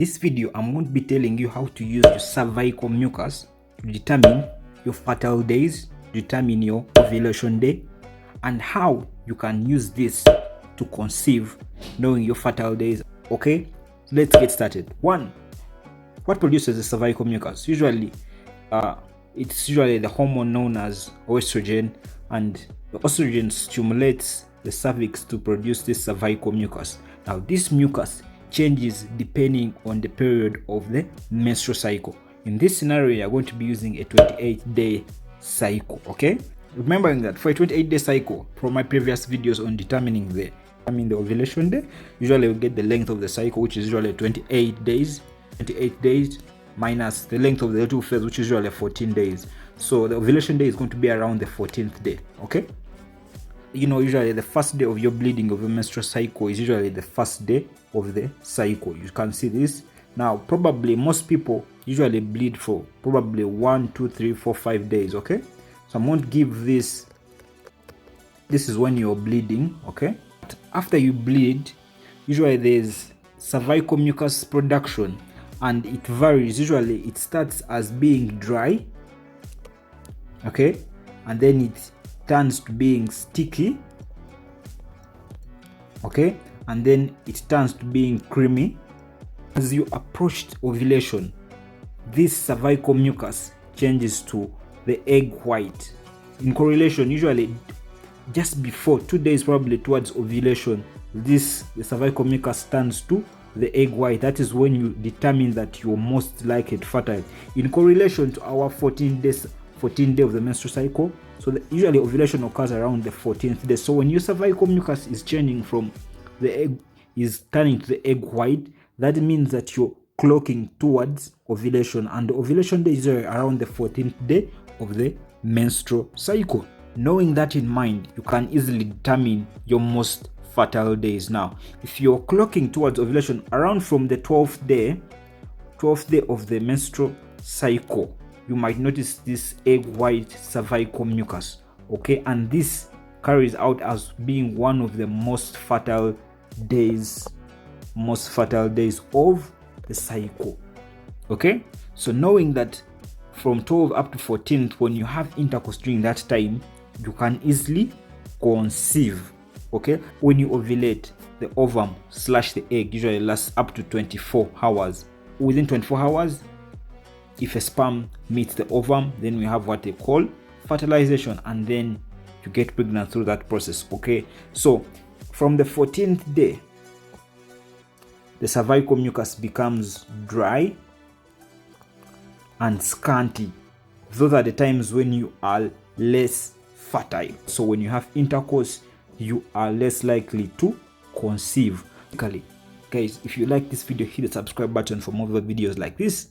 This video, I'm going to be telling you how to use your cervical mucus to determine your fertile days, determine your ovulation day, and how you can use this to conceive knowing your fertile days. Okay, let's get started. 1. What produces the cervical mucus? Usually, it's usually the hormone known as estrogen, and the estrogen stimulates the cervix to produce this cervical mucus. Now, this mucus changes depending on the period of the menstrual cycle. In this scenario, you're going to be using a 28-day cycle. Okay, remembering that for a 28-day cycle, from my previous videos on determining the ovulation day, usually we get the length of the cycle, which is usually 28 days. 28 days minus the length of the luteal phase, which is usually 14 days. So the ovulation day is going to be around the 14th day. Okay, usually the first day of your bleeding of your menstrual cycle is usually the first day of the cycle. You can see this. Now, probably most people usually bleed for probably 1, 2, 3, 4, 5 days. Okay, so I'm going to give this is when you're bleeding. Okay, but after you bleed, usually there's cervical mucus production, and it varies. Usually it starts as being dry, okay, and then it turns to being sticky, okay, and then it turns to being creamy. As you approached ovulation, this cervical mucus changes to the egg white. In correlation, usually just before 2 days probably towards ovulation, the cervical mucus turns to the egg white. That is when you determine that you're most likely fertile, in correlation to our 14 day of the menstrual cycle. So usually ovulation occurs around the 14th day. So when your cervical mucus is changing from the egg, is turning to the egg white, that means that you're clocking towards ovulation, and the ovulation day is around the 14th day of the menstrual cycle. Knowing that in mind, you can easily determine your most fertile days. Now, if you're clocking towards ovulation around from the 12th day of the menstrual cycle, you might notice this egg white cervical mucus. Okay, and this carries out as being one of the most fertile days of the cycle. Okay, so knowing that from 12 up to 14th, when you have intercourse during that time, you can easily conceive. Okay, when you ovulate, the ovum / the egg usually lasts up to 24 hours. Within 24 hours, if a sperm meets the ovum, then we have what they call fertilization, and then you get pregnant through that process. Okay, so from the 14th day, the cervical mucus becomes dry and scanty. Those are the times when you are less fertile. So when you have intercourse, you are less likely to conceive. Guys, if you like this video, hit the subscribe button for more videos like this.